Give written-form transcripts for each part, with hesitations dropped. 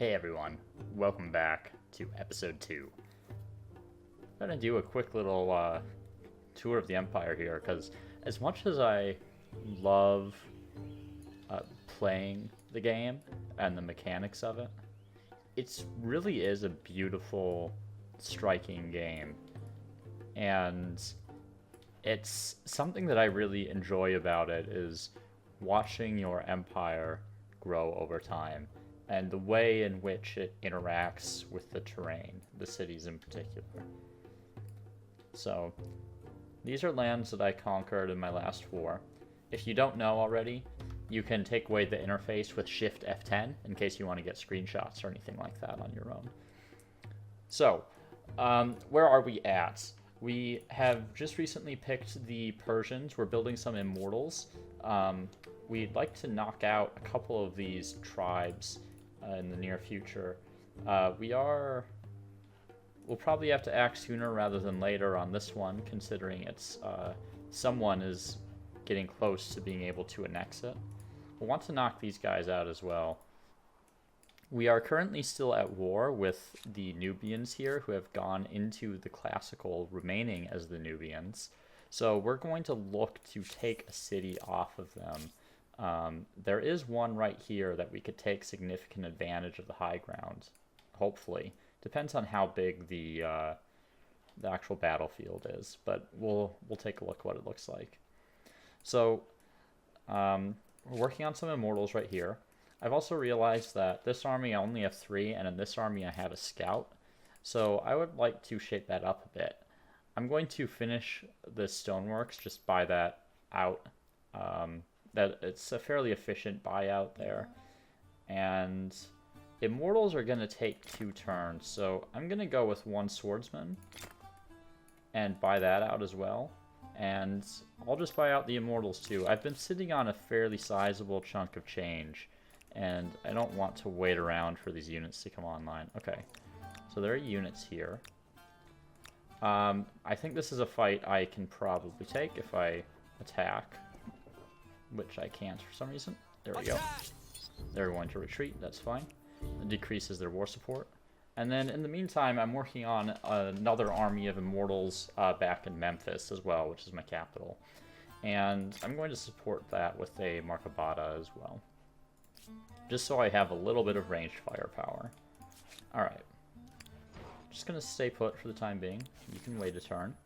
Hey everyone, welcome back to episode 2. I'm gonna do a quick little tour of the Empire here, because as much as I love playing the game and the mechanics of it, it really is a beautiful, striking game. And it's something that I really enjoy about it is watching your empire grow over time and the way in which it interacts with the terrain, the cities in particular. So, these are lands that I conquered in my last war. If you don't know already, you can take away the interface with Shift F10 in case you want to get screenshots or anything like that on your own. So, where are we at? We have just recently picked the Persians. We're building some immortals. We'd like to knock out a couple of these tribes in the near future. We'll probably have to act sooner rather than later on this one, considering it's someone is getting close to being able to annex it. We'll want to knock these guys out as well. We are currently still at war with the Nubians here, who have gone into the classical, remaining as the Nubians. So we're going to look to take a city off of them. There is one right here that we could take significant advantage of the high ground, hopefully. Depends on how big the actual battlefield is, but we'll take a look what it looks like. So we're working on some immortals right here. I've also realized that this army I only have 3, and in this army I have a scout. So I would like to shape that up a bit. I'm going to finish the stoneworks, just buy that out. That it's a fairly efficient buyout there. And immortals are going to take 2 turns, so I'm going to go with 1 swordsman and buy that out as well. And I'll just buy out the immortals too. I've been sitting on a fairly sizable chunk of change, and I don't want to wait around for these units to come online. Okay, so there are units here. I think this is a fight I can probably take if I attack, which I can't for some reason. There we go. They're going to retreat, that's fine. It decreases their war support. And then in the meantime, I'm working on another army of immortals back in Memphis as well, which is my capital. And I'm going to support that with a Markabata as well, just so I have a little bit of ranged firepower. Alright. Just going to stay put for the time being. You can wait a turn.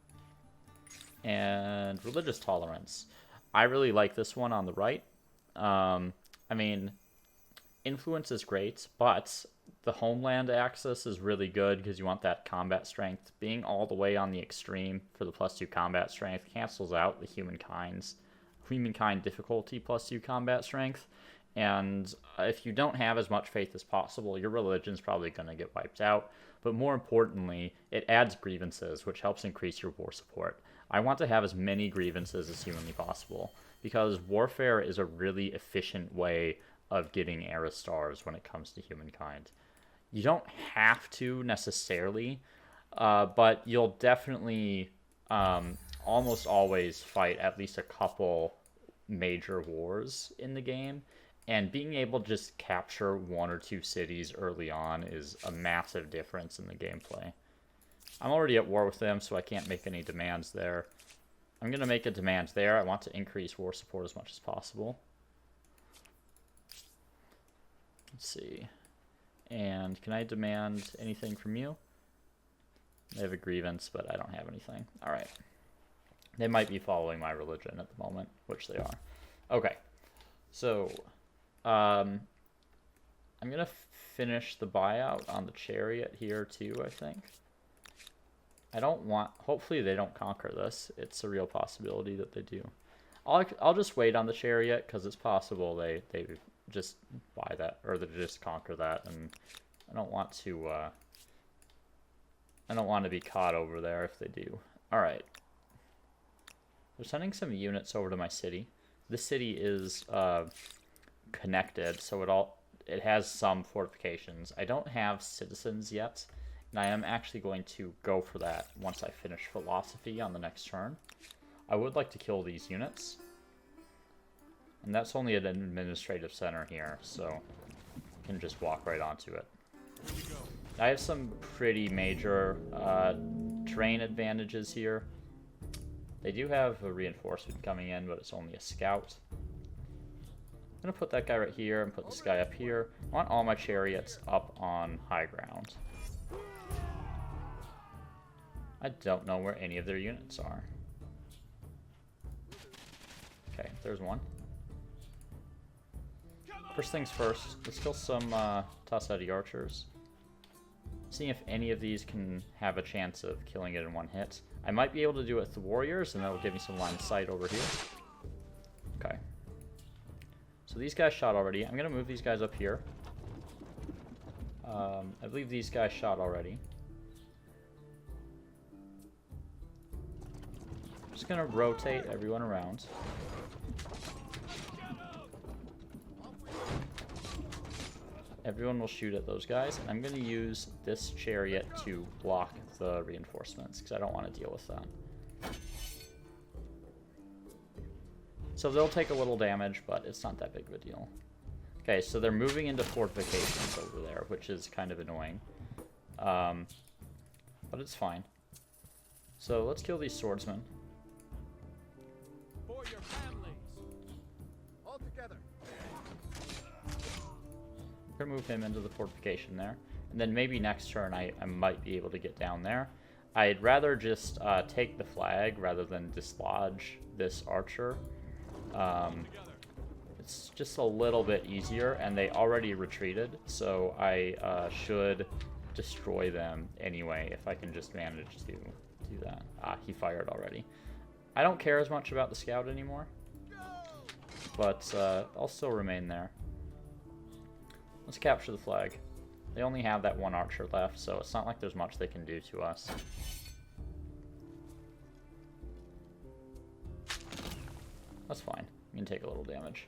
And religious tolerance. I really like this one on the right. I mean, influence is great, but the homeland axis is really good because you want that combat strength. Being all the way on the extreme for the +2 combat strength cancels out the humankind difficulty +2 combat strength. And if you don't have as much faith as possible, your religion's probably going to get wiped out. But more importantly, it adds grievances, which helps increase your war support. I want to have as many grievances as humanly possible, because warfare is a really efficient way of getting era stars when it comes to humankind. You don't have to necessarily, but you'll definitely almost always fight at least a couple major wars in the game. And being able to just capture 1 or 2 cities early on is a massive difference in the gameplay. I'm already at war with them, so I can't make any demands there. I'm going to make a demand there. I want to increase war support as much as possible. Let's see. And can I demand anything from you? They have a grievance, but I don't have anything. Alright. They might be following my religion at the moment, which they are. Okay. So I'm going to finish the buyout on the chariot here too, I think. I don't want... Hopefully they don't conquer this. It's a real possibility that they do. I'll just wait on the chariot, because it's possible they just buy that, or they just conquer that, and I don't want to be caught over there if they do. Alright. They're sending some units over to my city. This city is connected, so it has some fortifications. I don't have citizens yet, and I am actually going to go for that once I finish philosophy on the next turn. I would like to kill these units, and that's only an administrative center here, so you can just walk right onto it. I have some pretty major terrain advantages here. They do have a reinforcement coming in, but it's only a scout. I'm going to put that guy right here and put this guy up here. I want all my chariots up on high ground. I don't know where any of their units are. Okay, there's one. First things first, let's kill some Tassadi archers. Seeing if any of these can have a chance of killing it in one hit. I might be able to do it with the warriors, and that'll give me some line of sight over here. Okay. So these guys shot already. I'm going to move these guys up here. I believe these guys shot already. Just going to rotate everyone around. Everyone will shoot at those guys. And I'm going to use this chariot to block the reinforcements, because I don't want to deal with that. So they'll take a little damage, but it's not that big of a deal. Okay, so they're moving into fortifications over there, which is kind of annoying. But it's fine. So let's kill these swordsmen. For your families. All together. We're gonna move him into the fortification there. And then maybe next turn I might be able to get down there. I'd rather just take the flag rather than dislodge this archer. It's just a little bit easier, and they already retreated, so I should destroy them anyway if I can just manage to do that. Ah, he fired already. I don't care as much about the scout anymore, but I'll still remain there. Let's capture the flag. They only have that one archer left, so it's not like there's much they can do to us. That's fine. You can take a little damage.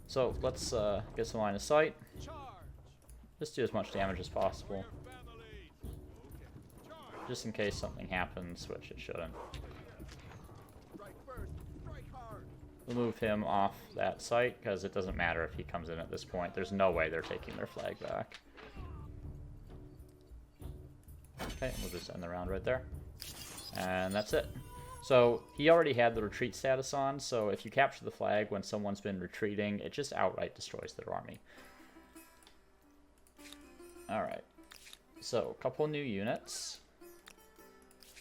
So let's get some line of sight. Just do as much damage as possible. Just in case something happens, which it shouldn't. We'll move him off that site, because it doesn't matter if he comes in at this point. There's no way they're taking their flag back. Okay, we'll just end the round right there. And that's it. So he already had the retreat status on, so if you capture the flag when someone's been retreating, it just outright destroys their army. Alright, so a couple new units.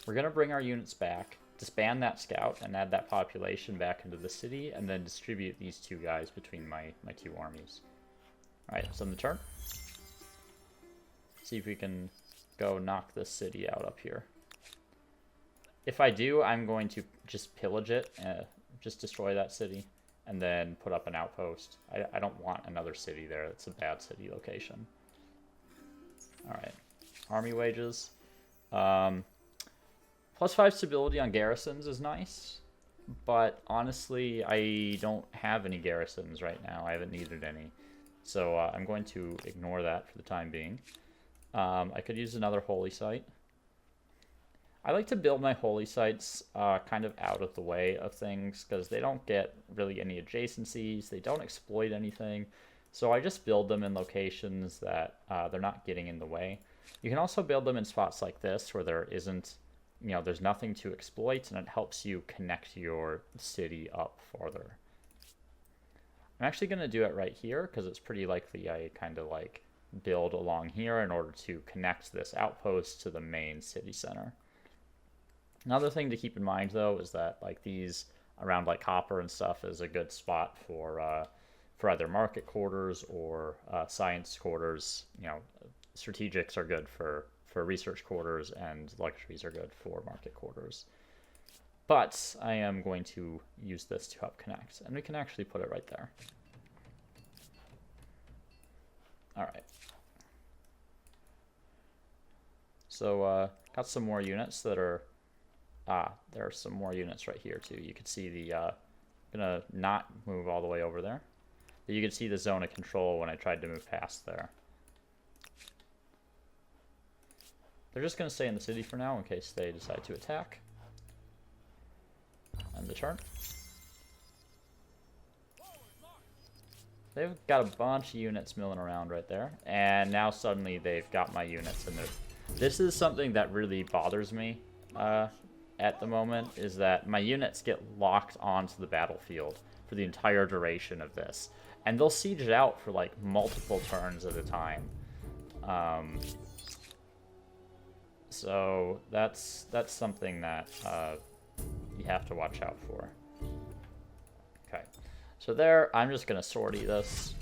We're going to bring our units back, disband that scout, and add that population back into the city, and then distribute these two guys between my two armies. Alright, so in the turn. See if we can go knock this city out up here. If I do, I'm going to just pillage it, just destroy that city, and then put up an outpost. I don't want another city there. It's a bad city location. Alright. Army wages. +5 stability on garrisons is nice, but honestly, I don't have any garrisons right now. I haven't needed any. So I'm going to ignore that for the time being. I could use another holy site. I like to build my holy sites kind of out of the way of things, because they don't get really any adjacencies, they don't exploit anything, so I just build them in locations that they're not getting in the way. You can also build them in spots like this where there isn't, you know, there's nothing to exploit, and it helps you connect your city up farther. I'm actually going to do it right here, because it's pretty likely I kind of like build along here in order to connect this outpost to the main city center. Another thing to keep in mind, though, is that like these around like copper and stuff is a good spot for either market quarters or science quarters. You know, strategics are good for research quarters, and luxuries are good for market quarters. But I am going to use this to help connect, and we can actually put it right there. All right. So got some more units that are. There are some more units right here too. You can see the, gonna not move all the way over there. But you can see the zone of control when I tried to move past there. They're just gonna stay in the city for now in case they decide to attack. End the turn. they've got a bunch of units milling around right there. And now suddenly they've got my units in there. This is something that really bothers me at the moment, is that my units get locked onto the battlefield for the entire duration of this. And they'll siege it out for like multiple turns at a time. So that's something that you have to watch out for. Okay, so there, I'm just gonna sortie this.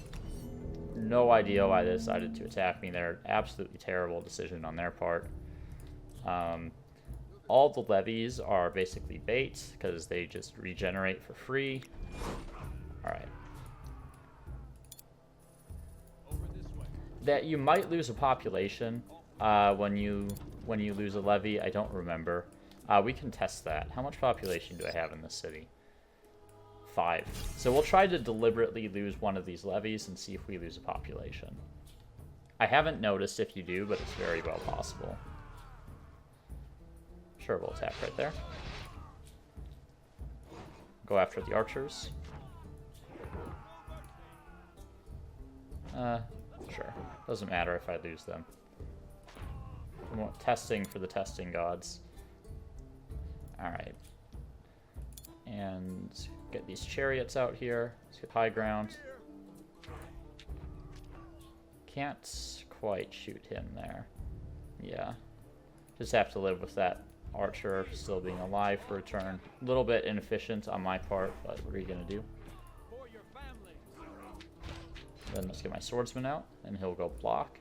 No idea why they decided to attack me there. Absolutely terrible decision on their part. All the levies are basically bait because they just regenerate for free. All right. That you might lose a population when you lose a levy. I don't remember. We can test that. How much population do I have in this city? 5. So we'll try to deliberately lose one of these levies and see if we lose a population. I haven't noticed if you do, but it's very well possible. Sure, we'll attack right there. Go after the archers. Sure. Doesn't matter if I lose them. I'm testing for the testing gods. Alright. And get these chariots out here. Let's get high ground. Can't quite shoot him there. Yeah. Just have to live with that archer still being alive for a turn. A little bit inefficient on my part, but what are you going to do? Then let's get my swordsman out, and he'll go block.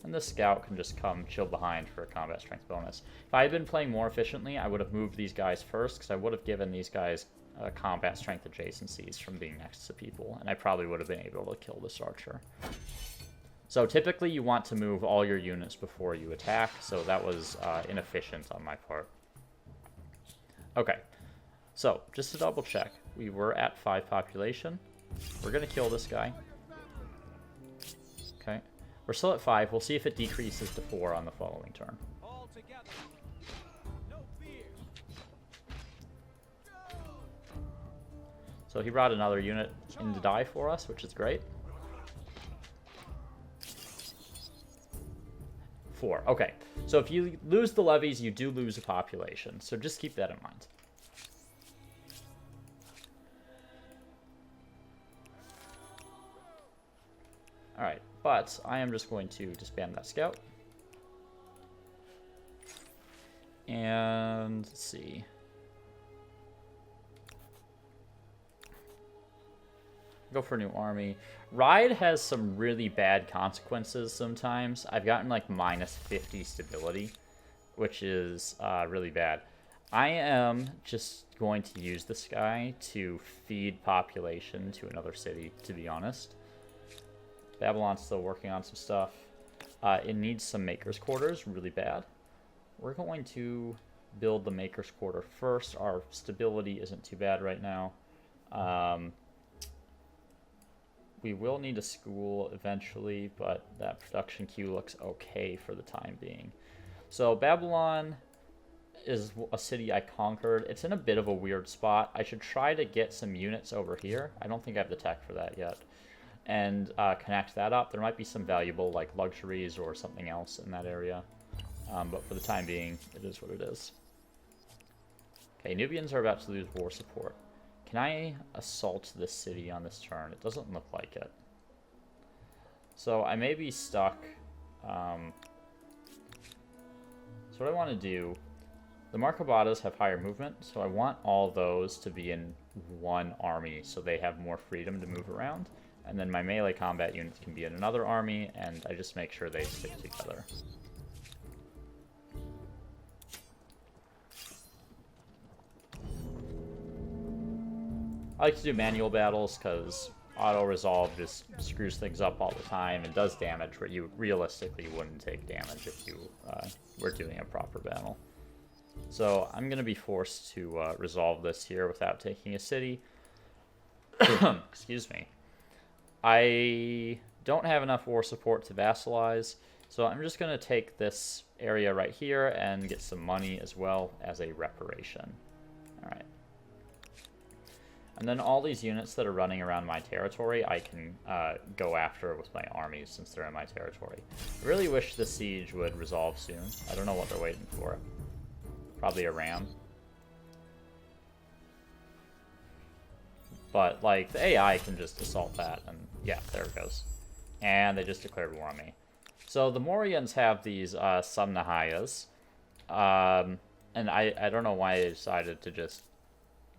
And the scout can just come chill behind for a combat strength bonus. If I had been playing more efficiently, I would have moved these guys first, because I would have given these guys combat strength adjacencies from being next to people, and I probably would have been able to kill this archer. So typically you want to move all your units before you attack, so that was inefficient on my part. Okay, so just to double check, we were at 5 population. We're going to kill this guy. Okay, we're still at 5. We'll see if it decreases to 4 on the following turn. So he brought another unit in to die for us, which is great. 4. Okay, so if you lose the levies, you do lose a population. So just keep that in mind. Alright, but I am just going to disband that scout. And let's see. Go for a new army. Ride has some really bad consequences sometimes. I've gotten like minus 50 stability, which is really bad. I am just going to use this guy to feed population to another city, to be honest. Babylon's still working on some stuff. It needs some maker's quarters really bad. We're going to build the maker's quarter first. Our stability isn't too bad right now. We will need a school eventually, but that production queue looks okay for the time being. So Babylon is a city I conquered. It's in a bit of a weird spot. I should try to get some units over here. I don't think I have the tech for that yet. And connect that up. There might be some valuable like luxuries or something else in that area. But for the time being, it is what it is. Okay, Nubians are about to lose war support. Can I assault this city on this turn? It doesn't look like it. So I may be stuck. So what I want to do, the Marcobatas have higher movement, so I want all those to be in one army so they have more freedom to move around. And then my melee combat units can be in another army, and I just make sure they stick together. I like to do manual battles because auto-resolve just screws things up all the time and does damage where you realistically wouldn't take damage if you were doing a proper battle. So I'm going to be forced to resolve this here without taking a city. Excuse me. I don't have enough war support to vassalize, so I'm just going to take this area right here and get some money as well as a reparation. Alright. And then all these units that are running around my territory, I can go after with my armies since they're in my territory. I really wish the siege would resolve soon. I don't know what they're waiting for. Probably a ram. But, like, the AI can just assault that, and yeah, there it goes. And they just declared war on me. So the Mauryans have these Samnahayas. And I don't know why they decided to just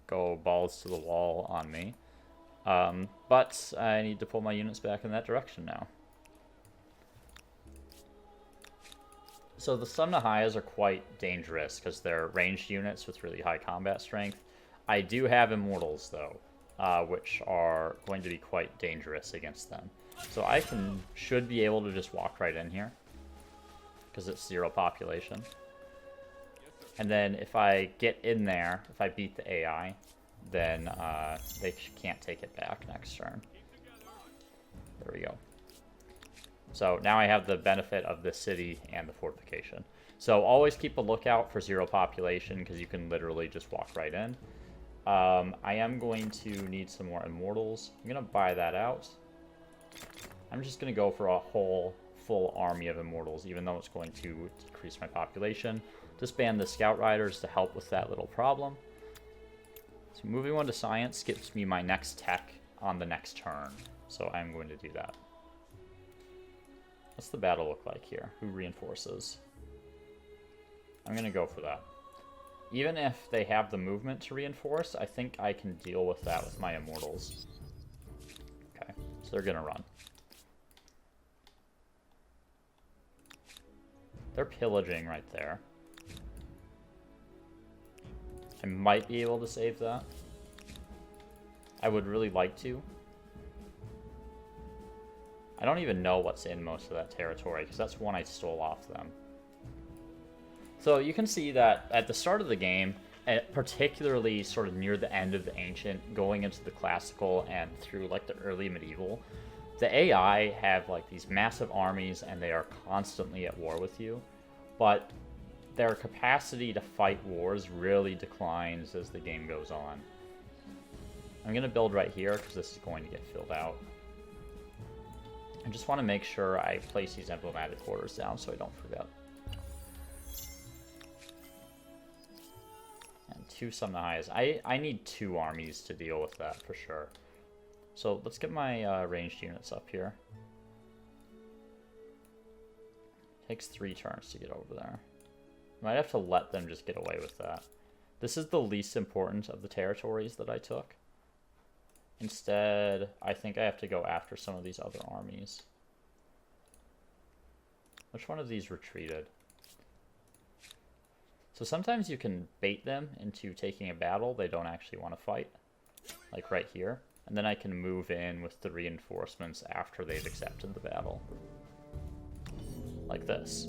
go balls to the wall on me. But I need to pull my units back in that direction now. So the Samnahayas are quite dangerous because they're ranged units with really high combat strength. I do have Immortals, though, which are going to be quite dangerous against them. So I should be able to just walk right in here because it's 0 population. And then if I get in there, if I beat the AI, then they can't take it back next turn. There we go. So now I have the benefit of the city and the fortification. So always keep a lookout for 0 population because you can literally just walk right in. I am going to need some more Immortals. I'm going to buy that out. I'm just going to go for a whole full army of Immortals, even though it's going to decrease my population. Disband the Scout Riders to help with that little problem. So moving on to Science skips me my next tech on the next turn. So I'm going to do that. What's the battle look like here? Who reinforces? I'm going to go for that. Even if they have the movement to reinforce, I think I can deal with that with my Immortals. Okay, so they're going to run. They're pillaging right there. I might be able to save that. I would really like to. I don't even know what's in most of that territory, because that's one I stole off them. So you can see that at the start of the game, particularly sort of near the end of the Ancient, going into the Classical and through like the early Medieval, the AI have like these massive armies and they are constantly at war with you. But their capacity to fight wars really declines as the game goes on. I'm going to build right here because this is going to get filled out. I just want to make sure I place these emblematic quarters down so I don't forget. And 2 Samnahayas. I need 2 armies to deal with that for sure. So let's get my ranged units up here. Takes 3 turns to get over there. Might have to let them just get away with that. This is the least important of the territories that I took. Instead, I think I have to go after some of these other armies. Which one of these retreated? So sometimes you can bait them into taking a battle they don't actually want to fight. Like right here. And then I can move in with the reinforcements after they've accepted the battle. Like this.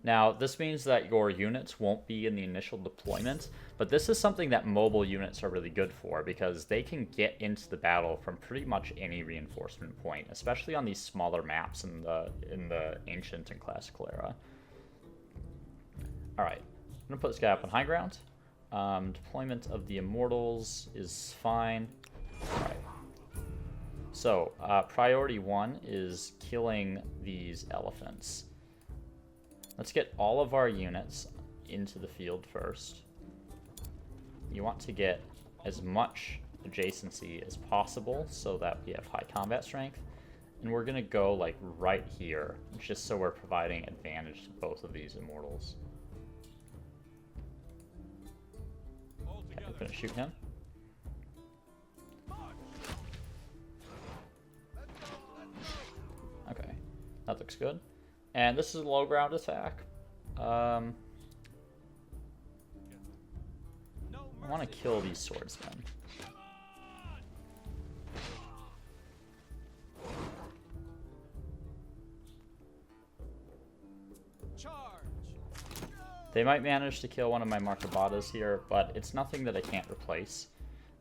Now, this means that your units won't be in the initial deployment, but this is something that mobile units are really good for because they can get into the battle from pretty much any reinforcement point, especially on these smaller maps in the Ancient and Classical era. Alright, I'm going to put this guy up on high ground. Deployment of the Immortals is fine. Alright. So, priority 1 is killing these elephants. Let's get all of our units into the field first. You want to get as much adjacency as possible so that we have high combat strength. And we're going to go like right here, just so we're providing advantage to both of these Immortals. Okay, I'm going to shoot him. Okay, that looks good. And this is a low ground attack. I want to kill these swordsmen. They might manage to kill one of my Markabatas here, but it's nothing that I can't replace.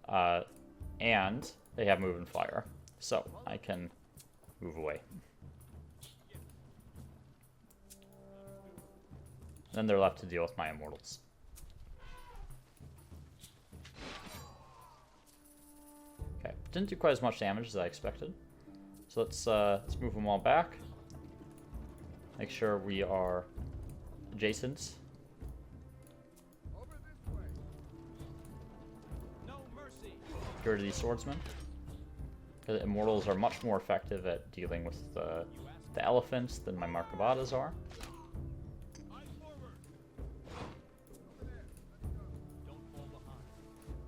And they have move and fire, so I can move away. Then they're left to deal with my Immortals. didn't do quite as much damage as I expected. So let's move them all back. Make sure we are adjacent. Over this way. No mercy. Get rid of these swordsmen. Because immortals are much more effective at dealing with the elephants than my Markabatas are.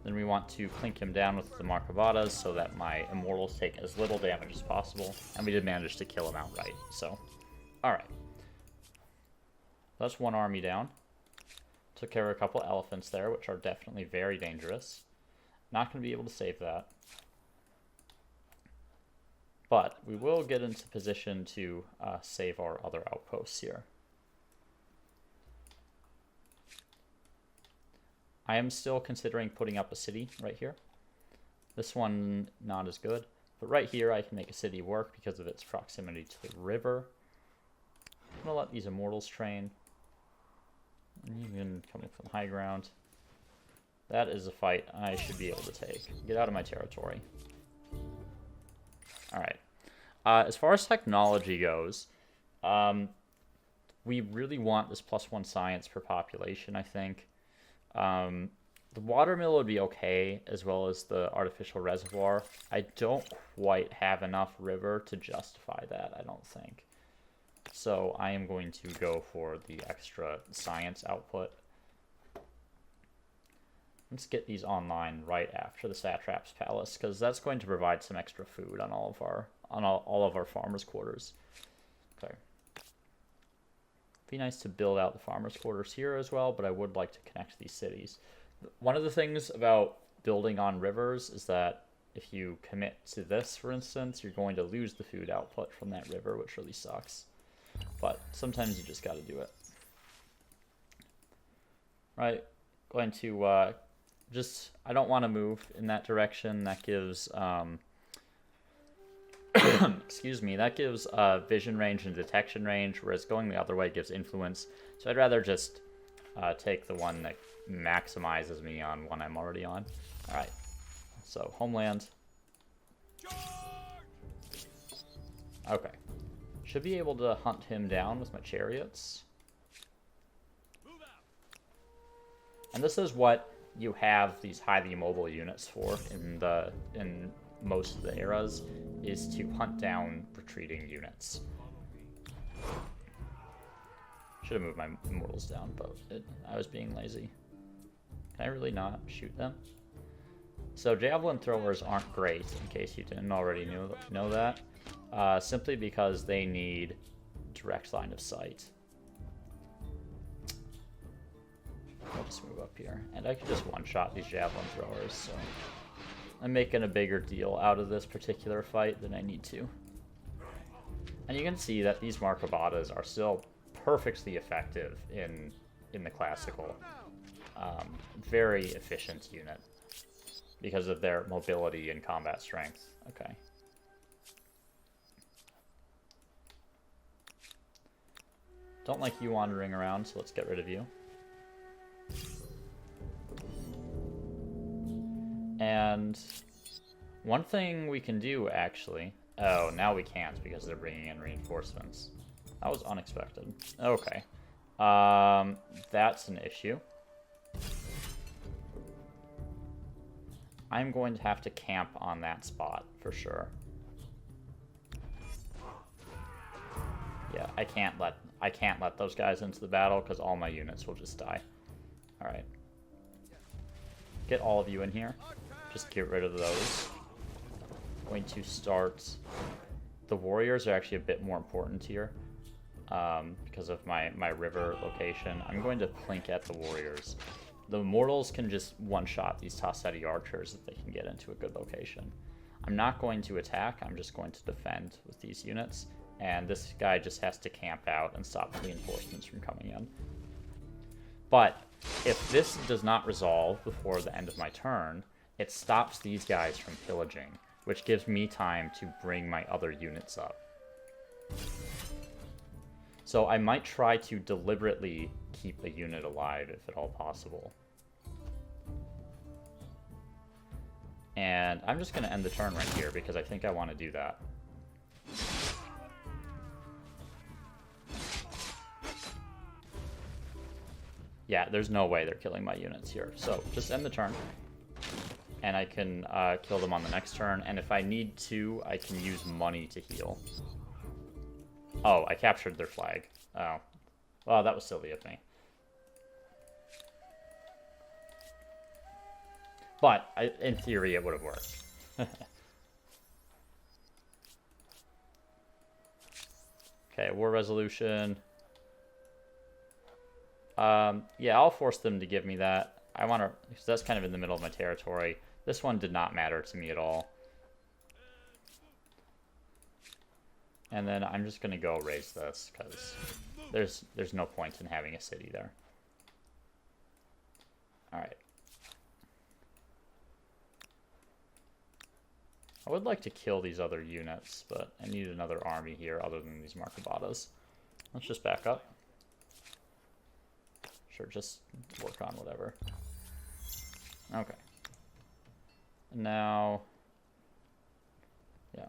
Then we want to clink him down with the Markabatas so that my immortals take as little damage as possible. And we did manage to kill him outright, so. Alright. That's one army down. Took care of a couple elephants there, which are definitely very dangerous. Not going to be able to save that. But we will get into position to save our other outposts here. I am still considering putting up a city right here. This one, not as good. But right here, I can make a city work because of its proximity to the river. I'm going to let these immortals train. Even coming from high ground. That is a fight I should be able to take. Get out of my territory. Alright. As far as technology goes, we really want this +1 science per population, I think. The watermill would be okay, as well as the artificial reservoir. I don't quite have enough river to justify that, I don't think. So I am going to go for the extra science output. Let's get these online right after the satrap's palace, because that's going to provide some extra food on all of our farmers' quarters. Okay. Be nice to build out the farmers' quarters here as well, but I would like to connect these cities. One of the things about building on rivers is that if you commit to this, for instance, you're going to lose the food output from that river, which really sucks. But sometimes you just got to do it. Right, going to I don't want to move in that direction. That gives excuse me, that gives vision range and detection range, whereas going the other way gives influence. So I'd rather just take the one that maximizes me on one I'm already on. Alright, so homeland. Okay. Should be able to hunt him down with my chariots. And this is what you have these highly mobile units for in most of the eras, is to hunt down retreating units. Should have moved my immortals down, but I was being lazy. Can I really not shoot them? So javelin throwers aren't great, in case you didn't already know that. Simply because they need direct line of sight. I'll just move up here. And I can just one-shot these javelin throwers, so I'm making a bigger deal out of this particular fight than I need to. And you can see that these Markabatas are still perfectly effective in the classical. Very efficient unit because of their mobility and combat strength. Okay. Don't like you wandering around, so let's get rid of you. And one thing we can do, actually... Oh, now we can't because they're bringing in reinforcements. That was unexpected. Okay. That's an issue. I'm going to have to camp on that spot for sure. Yeah, I can't let those guys into the battle because all my units will just die. All right. Get all of you in here. Just get rid of those. Going to start. The warriors are actually a bit more important here because of my river location. I'm going to plink at the warriors. The mortals can just one-shot these Tassetti archers if they can get into a good location. I'm not going to attack. I'm just going to defend with these units. And this guy just has to camp out and stop reinforcements from coming in. But if this does not resolve before the end of my turn, it stops these guys from pillaging, which gives me time to bring my other units up. So I might try to deliberately keep a unit alive if at all possible. And I'm just going to end the turn right here because I think I want to do that. Yeah, there's no way they're killing my units here. So just end the turn. And I can kill them on the next turn. And if I need to, I can use money to heal. Oh, I captured their flag. Oh. Well, that was silly of me. But, in theory, it would have worked. Okay, war resolution. Yeah, I'll force them to give me that. I want to, because that's kind of in the middle of my territory. This one did not matter to me at all. And then I'm just going to go raise this, because there's no point in having a city there. Alright. I would like to kill these other units, but I need another army here other than these Markabatas. Let's just back up. Sure, just work on whatever. Okay. Now, yeah,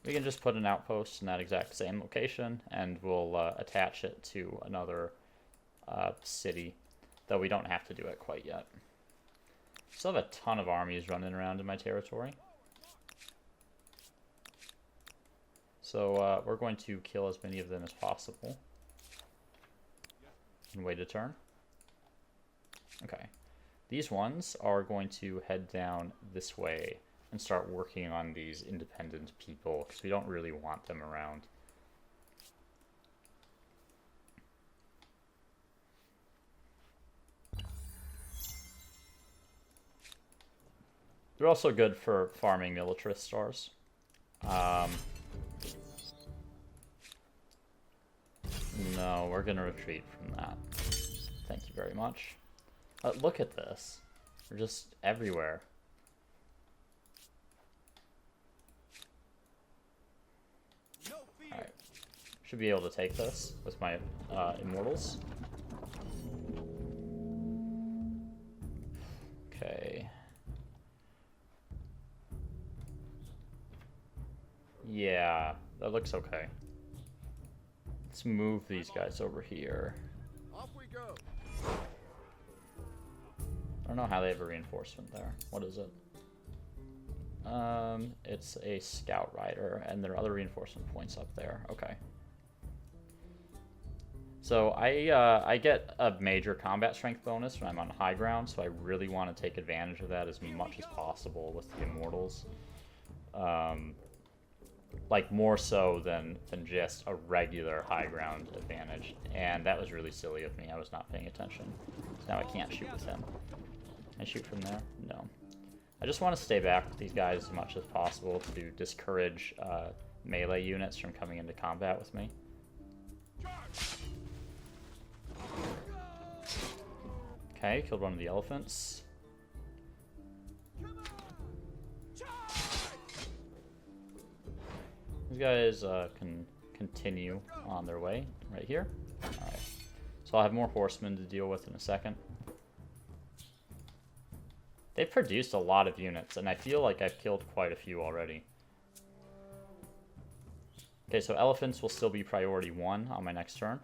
we can just put an outpost in that exact same location, and we'll attach it to another city, though we don't have to do it quite yet. Still have a ton of armies running around in my territory. So we're going to kill as many of them as possible. And wait a turn. Okay. These ones are going to head down this way and start working on these independent people, because we don't really want them around. They're also good for farming militarist stars. No, we're going to retreat from that. Thank you very much. Look at this. They're just everywhere. Alright. Should be able to take this with my immortals. Okay. Yeah, that looks okay. Let's move these guys over here. Off we go. I don't know how they have a reinforcement there. What is it? It's a scout rider, and there are other reinforcement points up there. Okay. So I get a major combat strength bonus when I'm on high ground, so I really want to take advantage of that as much as possible with the immortals. Like more so than just a regular high ground advantage, and that was really silly of me. I was not paying attention. So now I can't shoot with him. Can I shoot from there? No. I just want to stay back with these guys as much as possible to discourage melee units from coming into combat with me. Okay, killed one of the elephants. These guys can continue on their way right here. Alright. So I'll have more horsemen to deal with in a second. They've produced a lot of units, and I feel like I've killed quite a few already. Okay, so elephants will still be priority 1 on my next turn.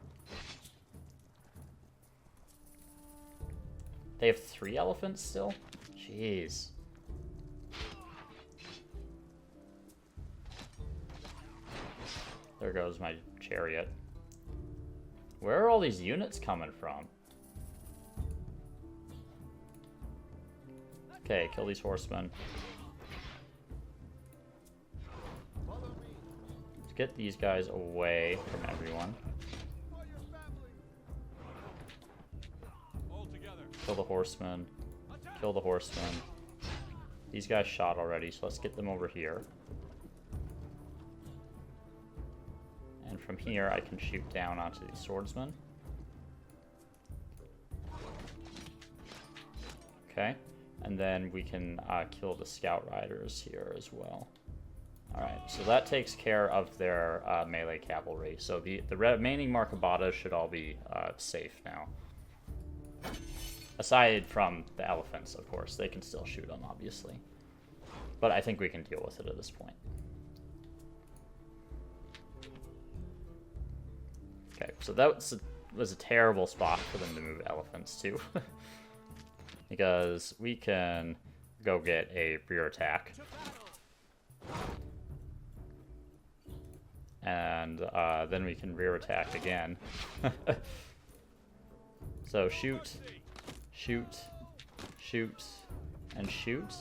They have 3 elephants still? Jeez. There goes my chariot. Where are all these units coming from? Okay, kill these horsemen. Let's get these guys away from everyone. Kill the horsemen. Kill the horsemen. These guys shot already, so let's get them over here. And from here, I can shoot down onto these swordsmen. Okay. And then we can kill the scout riders here as well. Alright, so that takes care of their melee cavalry. So the remaining Markabatas should all be safe now. Aside from the elephants, of course. They can still shoot them, obviously. But I think we can deal with it at this point. Okay, so that was a terrible spot for them to move elephants to. Because we can go get a rear attack. And then we can rear attack again. So shoot, shoot, shoot, and shoot.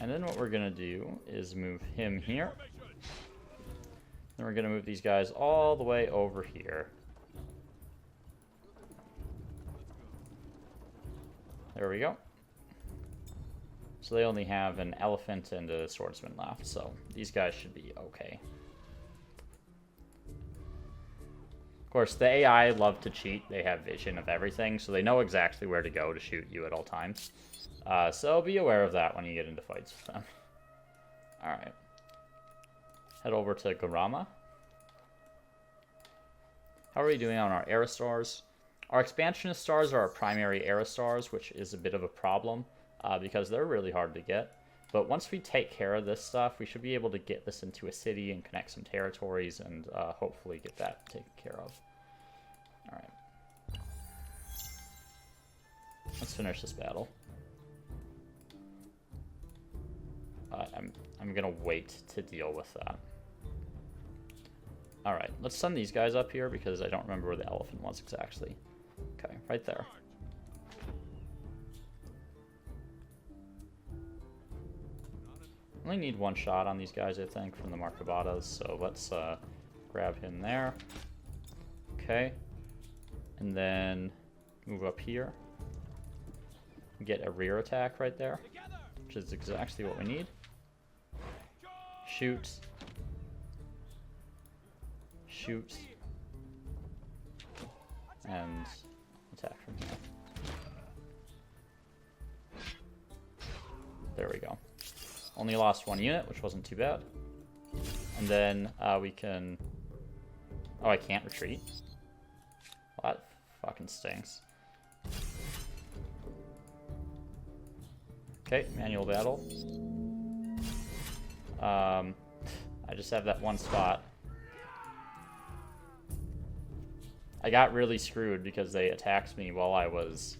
And then what we're going to do is move him here. Then we're going to move these guys all the way over here. There we go. So they only have an elephant and a swordsman left, so these guys should be okay. Of course, the AI love to cheat. They have vision of everything, so they know exactly where to go to shoot you at all times. So be aware of that when you get into fights with them. Alright. Head over to Garama. How are we doing on our era stars? Our expansionist stars are our primary era stars, which is a bit of a problem because they're really hard to get. But once we take care of this stuff, we should be able to get this into a city and connect some territories and hopefully get that taken care of. Alright. Let's finish this battle. I'm gonna wait to deal with that. Alright, let's send these guys up here because I don't remember where the elephant was exactly. Okay, right there. Only need one shot on these guys, I think, from the Markabatas, so let's grab him there. Okay. And then move up here. Get a rear attack right there, which is exactly what we need. Shoot. Shoot. And attack from here. There we go. Only lost one unit, which wasn't too bad. And then we can... Oh, I can't retreat. Well, that fucking stinks. Okay, manual battle. I just have that one spot. I got really screwed because they attacked me while I was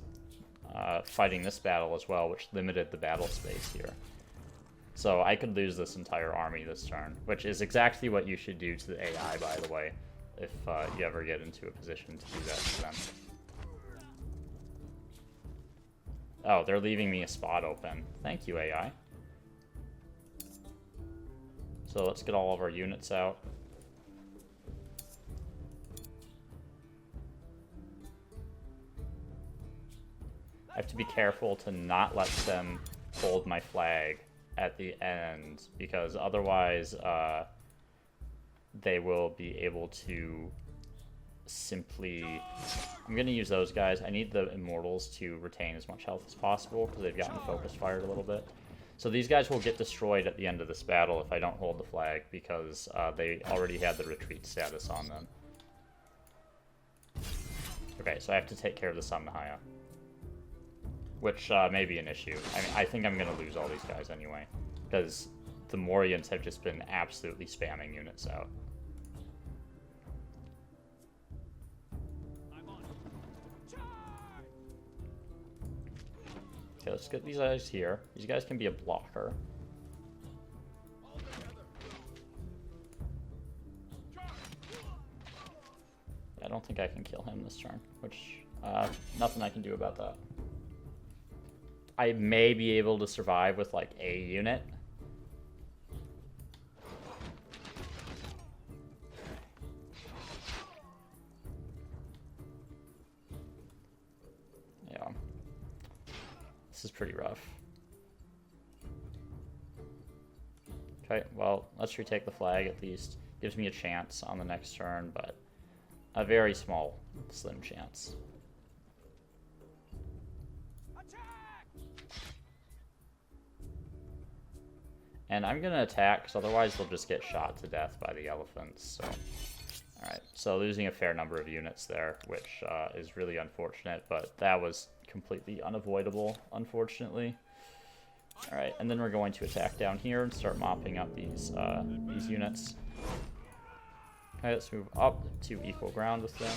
fighting this battle as well, which limited the battle space here. So I could lose this entire army this turn, which is exactly what you should do to the AI, by the way, if you ever get into a position to do that to them. Oh, they're leaving me a spot open. Thank you, AI. So let's get all of our units out. I have to be careful to not let them hold my flag at the end, because otherwise they will be able to simply... I'm going to use those guys. I need the Immortals to retain as much health as possible, because they've gotten focus fired a little bit. So these guys will get destroyed at the end of this battle if I don't hold the flag, because they already had the retreat status on them. Okay, so I have to take care of the Samnahaya, which may be an issue. I mean, I think I'm going to lose all these guys anyway, because the Mauryans have just been absolutely spamming units out. Okay, let's get these guys here. These guys can be a blocker. I don't think I can kill him this turn, which nothing I can do about that. I may be able to survive with like a unit. Yeah. This is pretty rough. Okay, well, let's retake the flag at least. Gives me a chance on the next turn, but a very small, slim chance. And I'm going to attack, because otherwise they'll just get shot to death by the elephants. So, alright, so losing a fair number of units there, which is really unfortunate, but that was completely unavoidable, unfortunately. Alright, and then we're going to attack down here and start mopping up these units. Okay, let's move up to equal ground with them.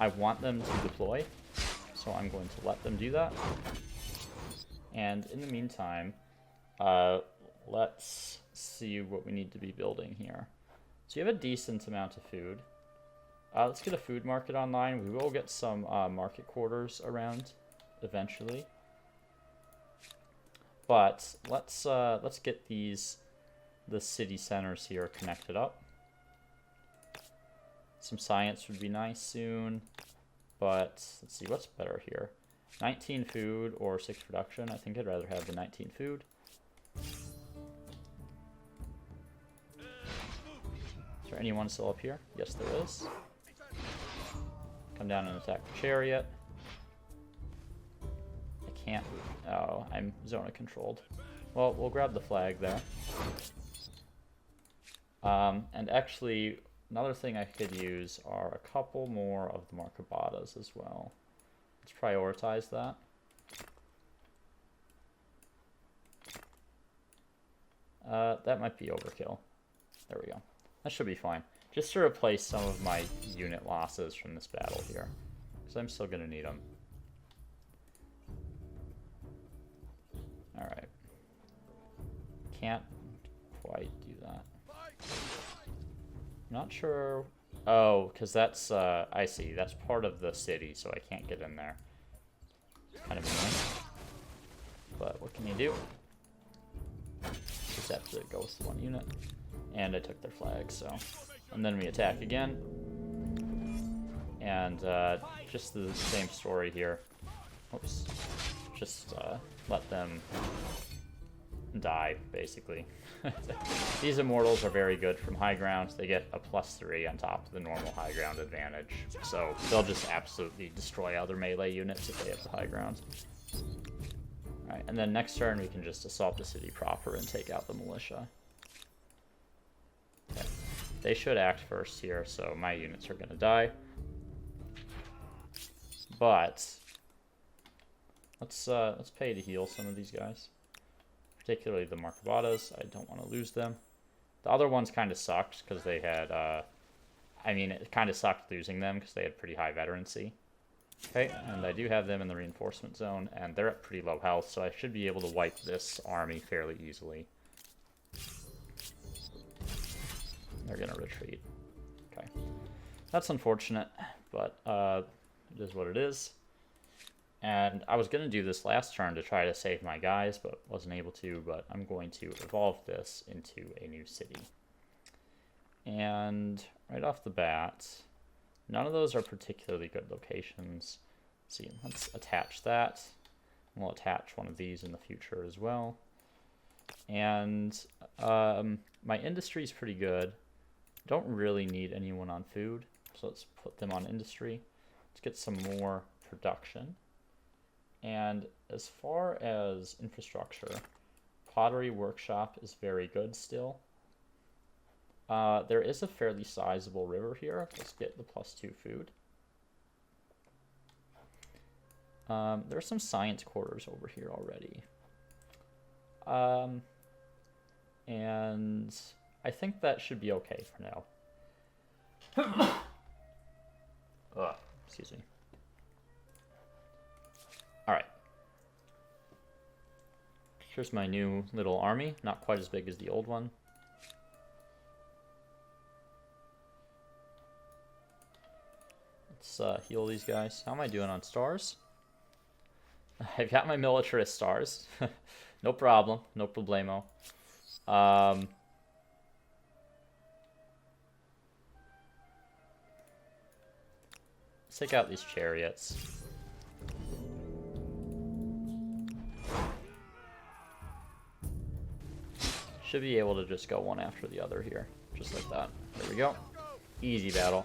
I want them to deploy, so I'm going to let them do that. And in the meantime, let's see what we need to be building here. So you have a decent amount of food. Let's get a food market online. We will get some market quarters around eventually. But let's get the city centers here connected up. Some science would be nice soon, but let's see what's better here. 19 food or 6 production. I think I'd rather have the 19 food. Is there anyone still up here? Yes, there is. Come down and attack the chariot. I can't. Oh, I'm zona controlled. Well, we'll grab the flag there. And actually, another thing I could use are a couple more of the Markabatas as well. Let's prioritize that. That might be overkill. There we go. That should be fine. Just to replace some of my unit losses from this battle here. Because I'm still going to need them. Alright. Can't quite do that. Not sure. Oh, because that's, I see. That's part of the city, so I can't get in there. It's kind of annoying. But what can you do? Just have to go with one unit. And I took their flag, so. And then we attack again. And just the same story here. Oops. Just let them die, basically. These immortals are very good from high ground. They get a +3 on top of the normal high ground advantage. So they'll just absolutely destroy other melee units if they have the high ground. Alright, and then next turn we can just assault the city proper and take out the militia. Okay. They should act first here, so my units are going to die. But let's pay to heal some of these guys. Particularly the Markabatas. I don't want to lose them. The other ones kind of sucked because they had, I mean, it kind of sucked losing them because they had pretty high veterancy. Okay, and I do have them in the reinforcement zone, and they're at pretty low health, so I should be able to wipe this army fairly easily. They're going to retreat. Okay. That's unfortunate, but it is what it is. And I was going to do this last turn to try to save my guys, but wasn't able to, but I'm going to evolve this into a new city. And right off the bat, none of those are particularly good locations. Let's see, let's attach that. We'll attach one of these in the future as well. And my industry is pretty good. Don't really need anyone on food, so let's put them on industry. Let's get some more production. And as far as infrastructure, pottery workshop is very good still. There is a fairly sizable river here. Let's get the +2 food. There are some science quarters over here already. And I think that should be okay for now. Ugh, excuse me. Alright. Here's my new little army. Not quite as big as the old one. Let's heal these guys. How am I doing on stars? I've got my militarist stars. No problem. No problemo. Let's take out these chariots. Should be able to just go one after the other here. Just like that. There we go. Easy battle.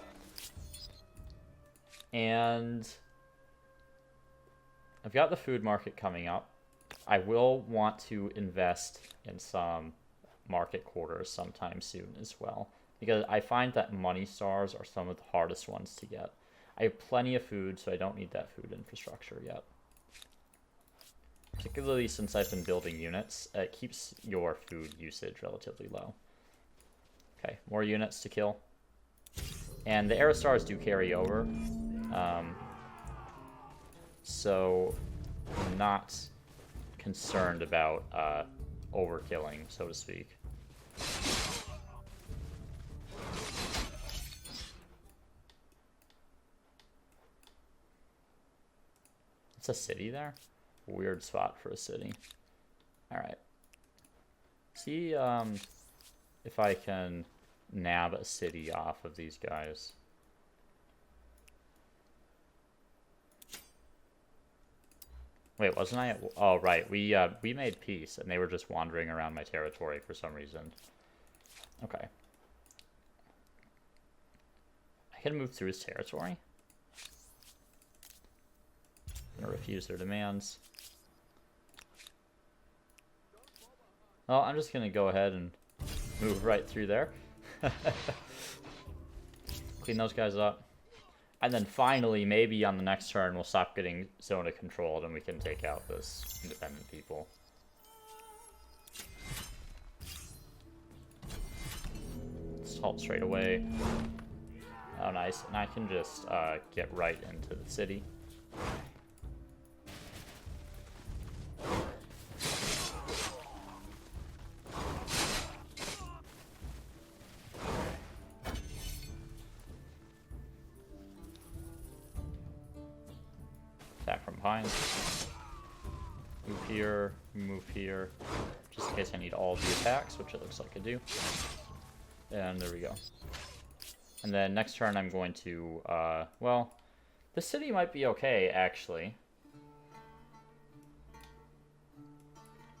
And I've got the food market coming up. I will want to invest in some market quarters sometime soon as well. Because I find that money stars are some of the hardest ones to get. I have plenty of food, so I don't need that food infrastructure yet. Particularly since I've been building units, it keeps your food usage relatively low. Okay, more units to kill. And the Aerostars do carry over. So I'm not concerned about overkilling, so to speak. It's a city there? Weird spot for a city. Alright. See if I can nab a city off of these guys. Wait, wasn't I? Oh, right. We made peace, and they were just wandering around my territory for some reason. Okay. I can move through his territory. I'm gonna refuse their demands. Well, I'm just gonna go ahead and move right through there. Clean those guys up. And then finally, maybe on the next turn, we'll stop getting zone controlled and we can take out this independent people. Let's halt straight away. Oh, nice. And I can just get right into the city. Attack from behind. Move here, move here. Just in case I need all the attacks, which it looks like I do. And there we go. And then next turn I'm going to, well, the city might be okay, actually.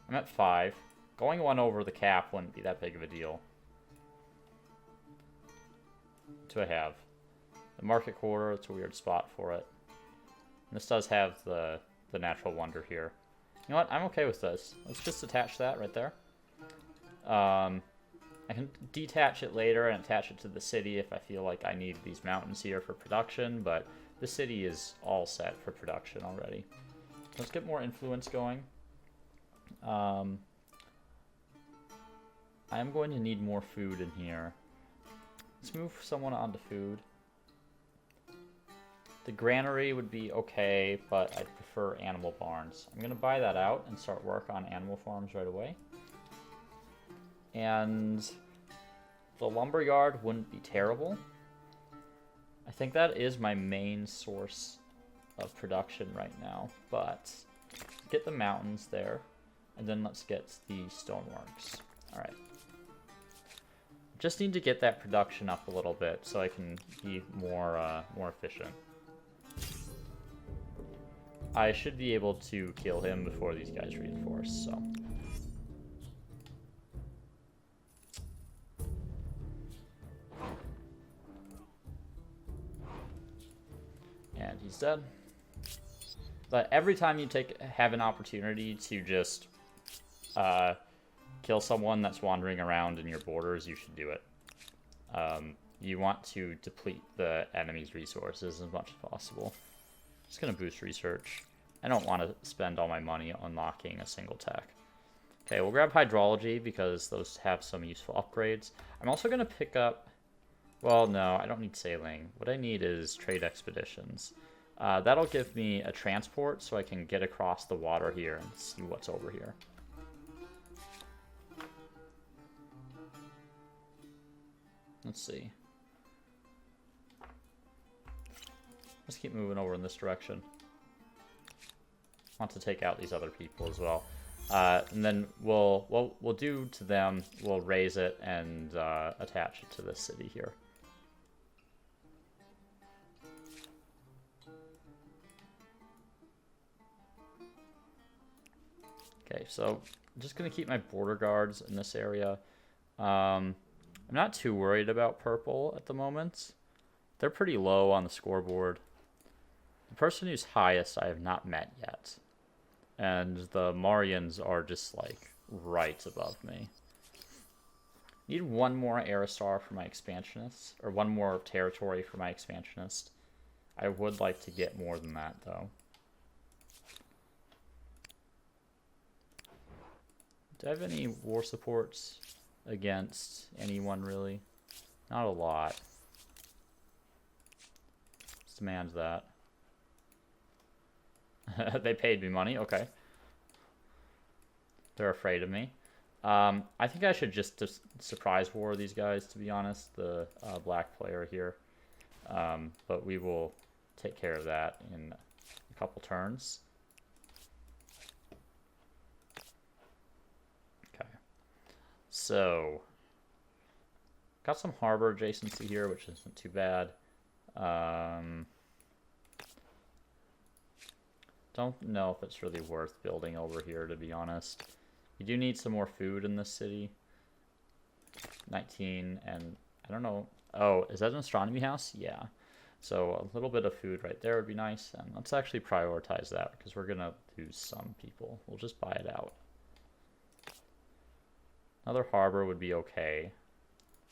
I'm at 5. Going 1 over the cap wouldn't be that big of a deal. What do I have? The market quarter, it's a weird spot for it. And this does have the natural wonder here. You know what? I'm okay with this. Let's just attach that right there. I can detach it later and attach it to the city if I feel like I need these mountains here for production, but the city is all set for production already. Let's get more influence going. I am going to need more food in here. Let's move someone onto food. The granary would be okay, but I'd prefer animal barns. I'm going to buy that out and start work on animal farms right away. And the lumberyard wouldn't be terrible. I think that is my main source of production right now, but get the mountains there, and then let's get the stoneworks. All right. Just need to get that production up a little bit so I can be more efficient. I should be able to kill him before these guys reinforce, so. And he's dead. But every time you have an opportunity to just kill someone that's wandering around in your borders, you should do it. You want to deplete the enemy's resources as much as possible. Just gonna boost research. I don't want to spend all my money unlocking a single tech. Okay, we'll grab hydrology because those have some useful upgrades. I'm also gonna pick up, well, no, I don't need sailing. What I need is trade expeditions. That'll give me a transport so I can get across the water here and see what's over here. Let's see. Let's keep moving over in this direction. Want to take out these other people as well. And then we'll do to them, we'll raise it and attach it to this city here. Okay, so I'm just going to keep my border guards in this area. I'm not too worried about purple at the moment. They're pretty low on the scoreboard. The person who's highest I have not met yet. And the Mauryans are just, like, right above me. Need one more Aerostar for my expansionist, or one more territory for my expansionist. I would like to get more than that, though. Do I have any war supports against anyone, really? Not a lot. Let's demand that. They paid me money, okay. They're afraid of me. I think I should just surprise war these guys, to be honest, the black player here. But we will take care of that in a couple turns. Okay. So, got some harbor adjacency here, which isn't too bad. Don't know if it's really worth building over here, to be honest. You do need some more food in this city. 19, and I don't know. Oh, is that an astronomy house? Yeah. So a little bit of food right there would be nice. And let's actually prioritize that because we're going to lose some people. We'll just buy it out. Another harbor would be okay.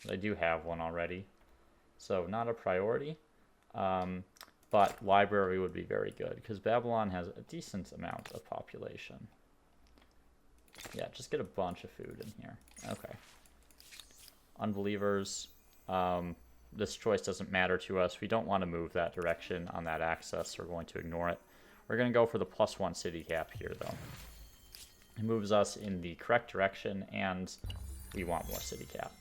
But I do have one already. So not a priority. But library would be very good because Babylon has a decent amount of population. Yeah, just get a bunch of food in here. Okay. Unbelievers. This choice doesn't matter to us. We don't want to move that direction on that axis. We're going to ignore it. We're going to go for the +1 city cap here, though. It moves us in the correct direction, and we want more city cap.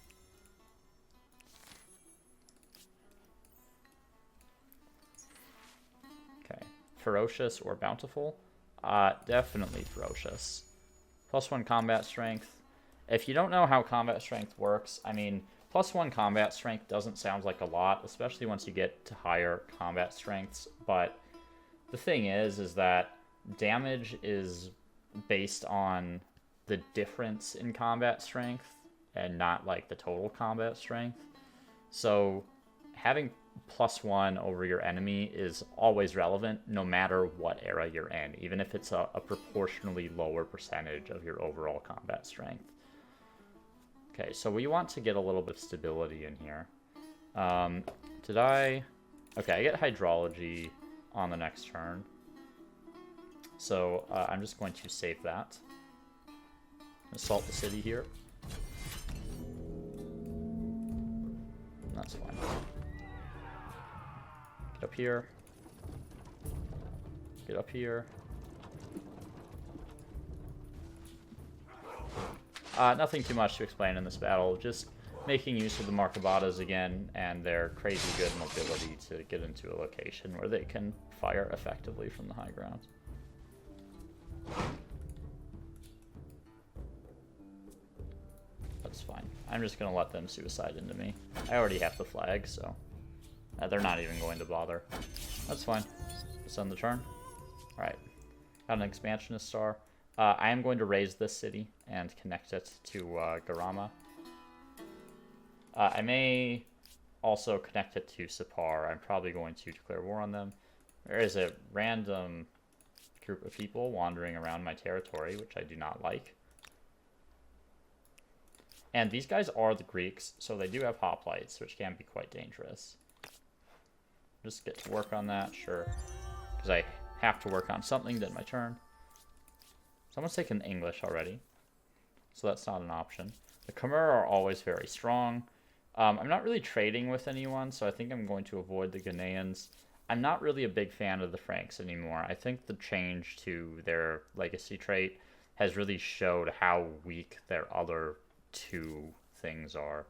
Okay. Ferocious or bountiful? Definitely ferocious. +1 combat strength. If you don't know how combat strength works, I mean, +1 combat strength doesn't sound like a lot, especially once you get to higher combat strengths. But the thing is that damage is based on the difference in combat strength and not like the total combat strength. So having +1 over your enemy is always relevant no matter what era you're in, even if it's a proportionally lower percentage of your overall combat strength. Okay, so we want to get a little bit of stability in here. Okay, I get hydrology on the next turn. So I'm just going to save that. Assault the city here. That's fine. Get up here. Get up here. Nothing too much to explain in this battle. Just making use of the Markabatas again and their crazy good mobility to get into a location where they can fire effectively from the high ground. That's fine. I'm just going to let them suicide into me. I already have the flag, so they're not even going to bother. That's fine. Just end the turn. Alright. Got an expansionist star. I am going to raise this city and connect it to Garama. I may also connect it to Sipar. I'm probably going to declare war on them. There is a random group of people wandering around my territory, which I do not like. And these guys are the Greeks, so they do have hoplites, which can be quite dangerous. Just get to work on that, sure. Because I have to work on something to end my turn. Someone's taken English already, so that's not an option. The Khmer are always very strong. I'm not really trading with anyone, so I think I'm going to avoid the Ghanaians. I'm not really a big fan of the Franks anymore. I think the change to their legacy trait has really showed how weak their other two things are.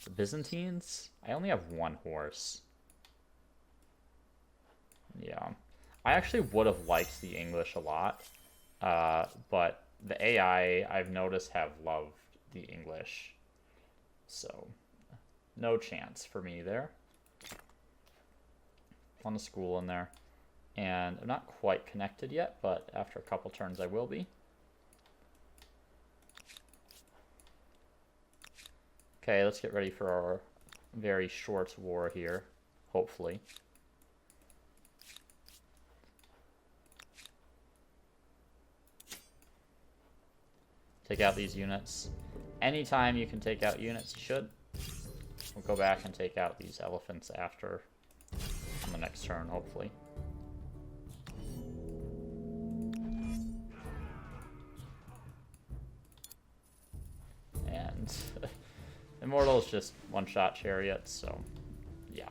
The Byzantines? I only have one horse. Yeah. I actually would have liked the English a lot. But the AI, I've noticed, have loved the English. So, no chance for me there. On a school in there. And I'm not quite connected yet, but after a couple turns I will be. Okay, let's get ready for our very short war here, hopefully. Take out these units. Anytime you can take out units, you should. We'll go back and take out these elephants after, on the next turn, hopefully. and Immortal's just one-shot chariots, so yeah.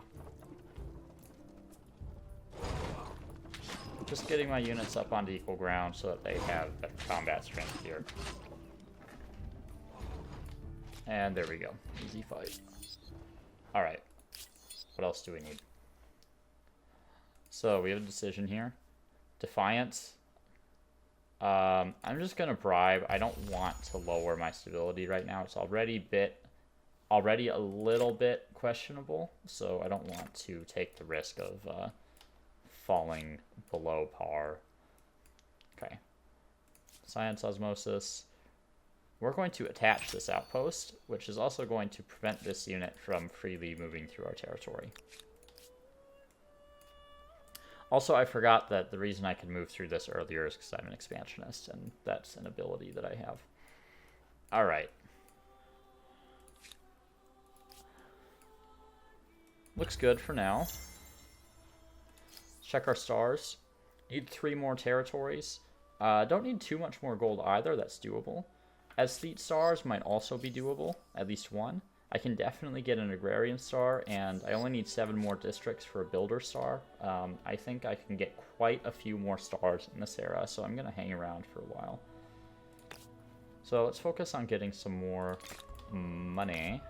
Just getting my units up onto equal ground so that they have better combat strength here. And there we go. Easy fight. Alright. What else do we need? So we have a decision here. Defiance. I'm just gonna bribe. I don't want to lower my stability right now. It's already a little bit questionable, so I don't want to take the risk of falling below par. Okay. Science osmosis. We're going to attach this outpost, which is also going to prevent this unit from freely moving through our territory. Also, I forgot that the reason I could move through this earlier is because I'm an expansionist, and that's an ability that I have. Alright. Looks good for now. Check our stars. Need 3 more territories. Don't need too much more gold either, that's doable. Aesthete stars might also be doable, at least 1. I can definitely get an agrarian star, and I only need 7 more districts for a builder star. I think I can get quite a few more stars in this era, so I'm going to hang around for a while. So let's focus on getting some more money.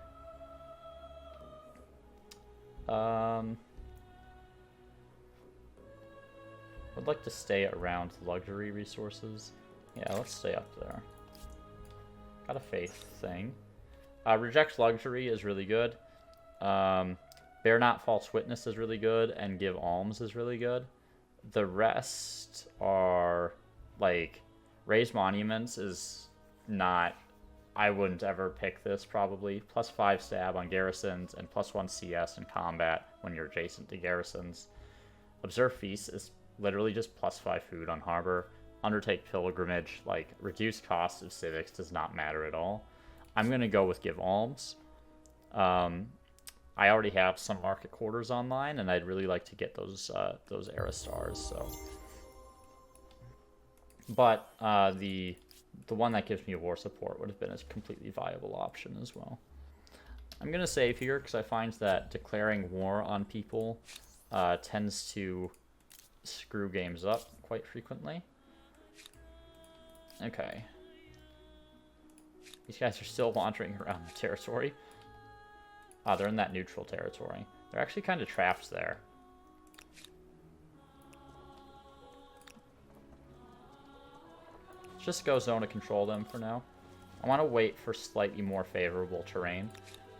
I'd like to stay around luxury resources. Yeah, let's stay up there. Got a faith thing. Reject luxury is really good. Bear not false witness is really good, and give alms is really good. The rest are, like, raise monuments is not... I wouldn't ever pick this, probably. +5 stab on garrisons, and +1 CS in combat when you're adjacent to garrisons. Observe feast is literally just +5 food on harbor. Undertake pilgrimage, like, reduced cost of civics does not matter at all. I'm going to go with give alms. I already have some market quarters online, and I'd really like to get those era stars, so. But the one that gives me war support would have been a completely viable option as well. I'm going to save here because I find that declaring war on people tends to screw games up quite frequently. Okay. These guys are still wandering around the territory. They're in that neutral territory. They're actually kind of trapped there. Let's just go zone to control them for now. I want to wait for slightly more favorable terrain,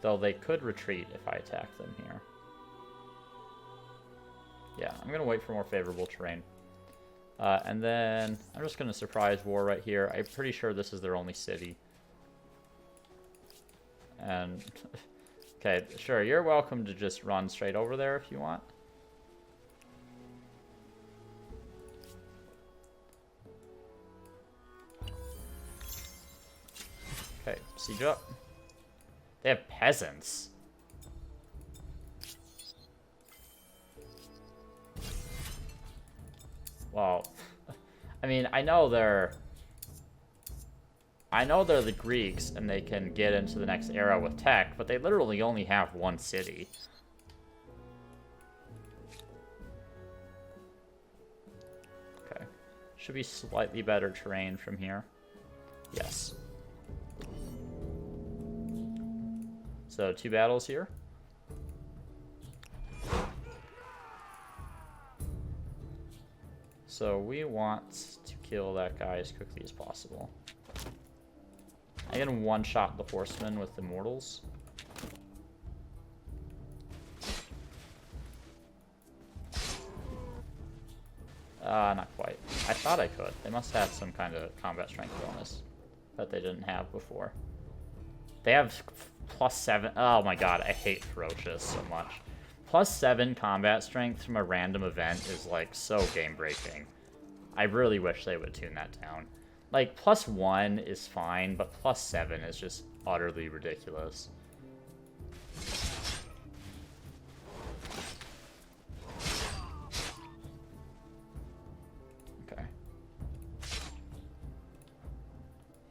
though they could retreat if I attack them here. Yeah, I'm going to wait for more favorable terrain. And then I'm just going to surprise war right here. I'm pretty sure this is their only city. And, okay, sure, you're welcome to just run straight over there if you want. Okay, siege up. They have peasants. Well, I mean, I know they're the Greeks and they can get into the next era with tech, but they literally only have 1 city. Okay. Should be slightly better terrain from here. Yes. So 2 battles here. So we want to kill that guy as quickly as possible. I can one-shot the horsemen with immortals. Not quite. I thought I could. They must have some kind of combat strength bonus that they didn't have before. They have +7. Oh my god, I hate Ferocious so much. +7 combat strength from a random event is, like, so game-breaking. I really wish they would tune that down. Like, +1 is fine, but +7 is just utterly ridiculous. Okay.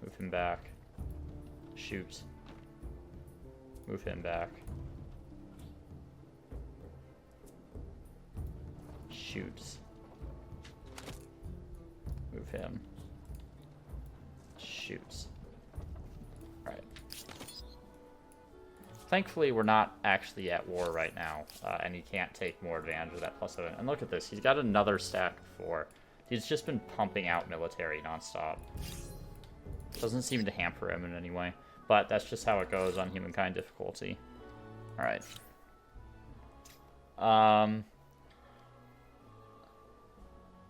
Move him back. Shoot. Move him back. Shoots. Move him. Shoots. Alright. Thankfully, we're not actually at war right now, and he can't take more advantage of that +7. And look at this, he's got another stack of 4. He's just been pumping out military nonstop. Doesn't seem to hamper him in any way, but that's just how it goes on Humankind difficulty. Alright.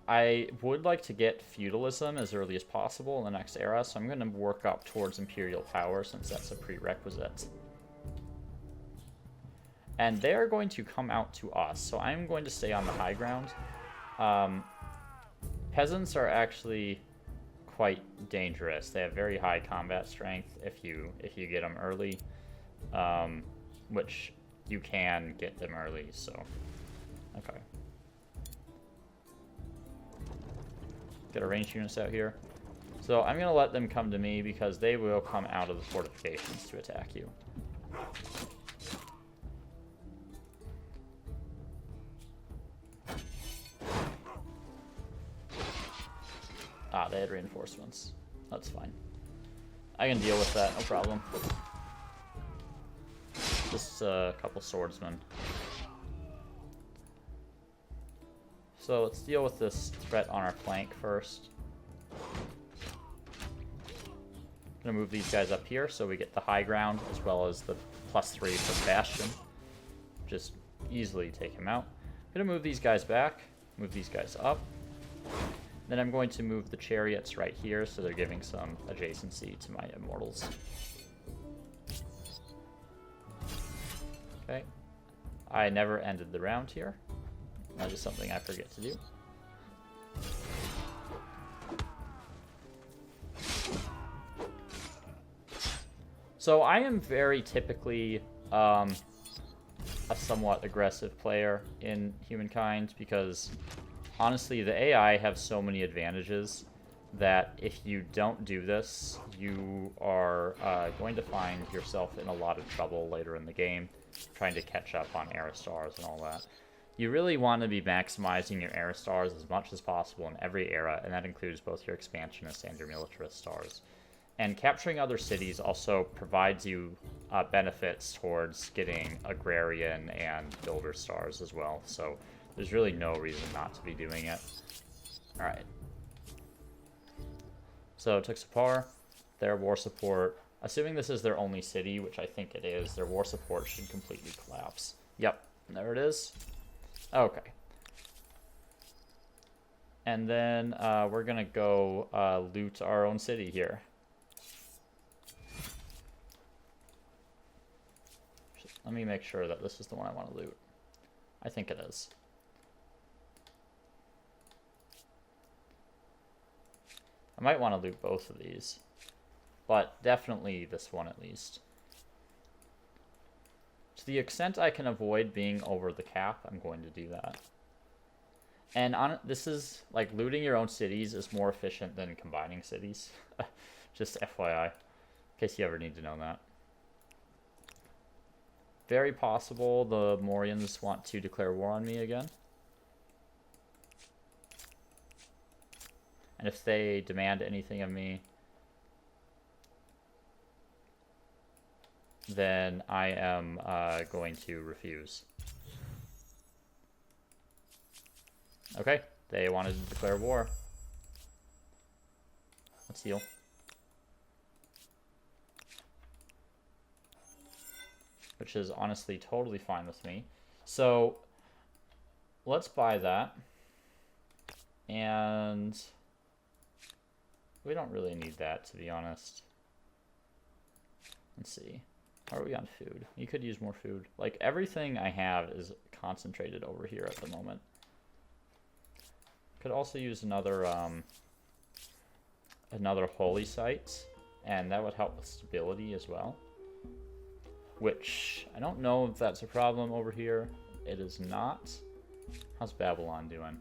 I would like to get feudalism as early as possible in the next era, so I'm going to work up towards imperial power since that's a prerequisite. And they're going to come out to us, so I'm going to stay on the high ground. Peasants are actually quite dangerous. They have very high combat strength if you get them early, which you can get them early, so okay. Get our ranged units out here. So I'm going to let them come to me because they will come out of the fortifications to attack you. Ah, they had reinforcements. That's fine. I can deal with that, no problem. Just a couple swordsmen. So let's deal with this threat on our flank first. I'm gonna move these guys up here so we get the high ground as well as the +3 for Bastion. Just easily take him out. I'm gonna move these guys back, move these guys up. Then I'm going to move the chariots right here so they're giving some adjacency to my immortals. Okay. I never ended the round here. That is something I forget to do. So I am very typically a somewhat aggressive player in Humankind because honestly the AI have so many advantages that if you don't do this, you are going to find yourself in a lot of trouble later in the game trying to catch up on era stars and all that. You really want to be maximizing your era stars as much as possible in every era, and that includes both your expansionist and your militarist stars. And capturing other cities also provides you benefits towards getting agrarian and builder stars as well, so there's really no reason not to be doing it. Alright. So Tuxapar, their war support, assuming this is their only city, which I think it is, their war support should completely collapse. Yep, there it is. Okay. And then we're going to go loot our own city here. Let me make sure that this is the one I want to loot. I think it is. I might want to loot both of these, but definitely this one at least. To the extent I can avoid being over the cap, I'm going to do that. And this is, like, looting your own cities is more efficient than combining cities. Just FYI, in case you ever need to know that. Very possible the Mauryans want to declare war on me again. And if they demand anything of me, then I am going to refuse. Okay, they wanted to declare war. Let's heal. Which is honestly totally fine with me. So let's buy that. And we don't really need that, to be honest. Let's see. How are we on food? You could use more food. Like, everything I have is concentrated over here at the moment. Could also use another holy site, and that would help with stability as well. Which, I don't know if that's a problem over here. It is not. How's Babylon doing?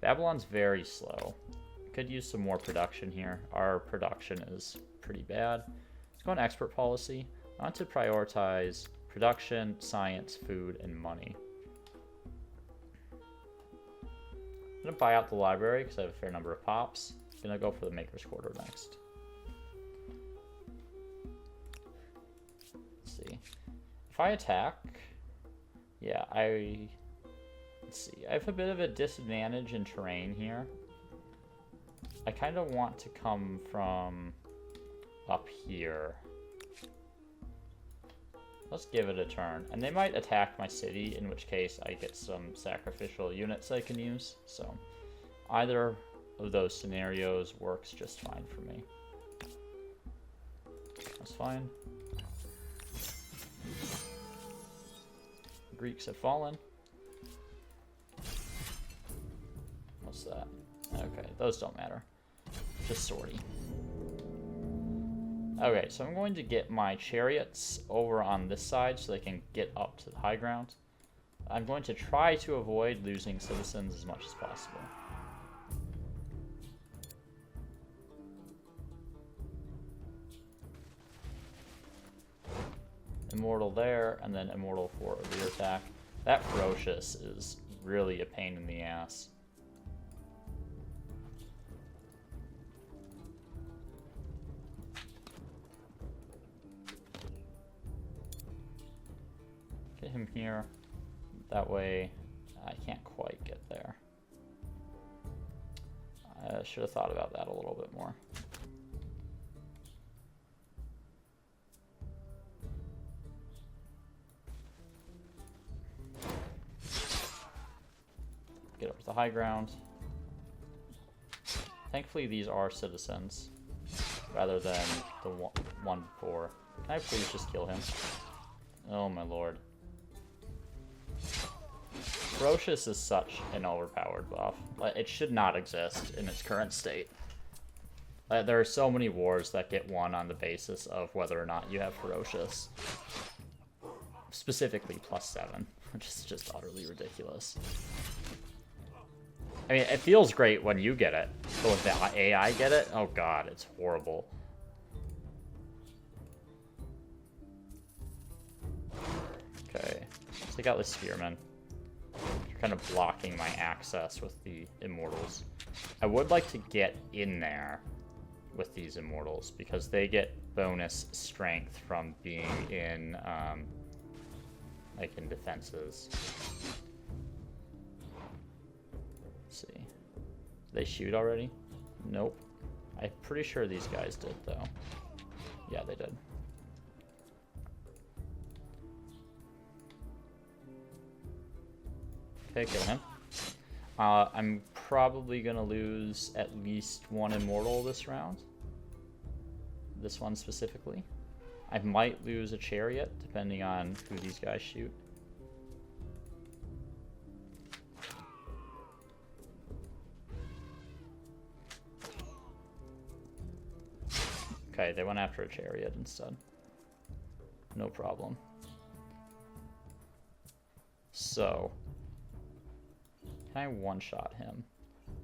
Babylon's very slow. Could use some more production here. Our production is pretty bad. Let's go on export policy. I want to prioritize production, science, food, and money. I'm going to buy out the library because I have a fair number of pops. I'm going to go for the Maker's Quarter next. Let's see. If I attack... Yeah, let's see. I have a bit of a disadvantage in terrain here. I kind of want to come from up here. Let's give it a turn. And they might attack my city, in which case I get some sacrificial units I can use. So either of those scenarios works just fine for me. That's fine. Greeks have fallen. What's that? Okay, those don't matter. Just sortie. Okay, so I'm going to get my chariots over on this side so they can get up to the high ground. I'm going to try to avoid losing citizens as much as possible. Immortal there, and then immortal for a rear attack. That ferocious is really a pain in the ass. Get him here. That way, I can't quite get there. I should have thought about that a little bit more. Get up to the high ground. Thankfully, these are citizens, rather than the one before. Can I please just kill him? Oh my lord. Ferocious is such an overpowered buff. It should not exist in its current state. There are so many wars that get won on the basis of whether or not you have Ferocious. Specifically +7, which is just utterly ridiculous. I mean, it feels great when you get it, but when the AI get it, oh god, it's horrible. Okay, let's take out the Spearmen. They're kind of blocking my access with the Immortals. I would like to get in there with these Immortals, because they get bonus strength from being in, like in defenses. Let's see. Did they shoot already? Nope. I'm pretty sure these guys did, though. Yeah, they did. Okay, kill him. I'm probably gonna lose at least one Immortal this round. This one specifically. I might lose a Chariot, depending on who these guys shoot. Okay, they went after a Chariot instead. No problem. So, can I one-shot him?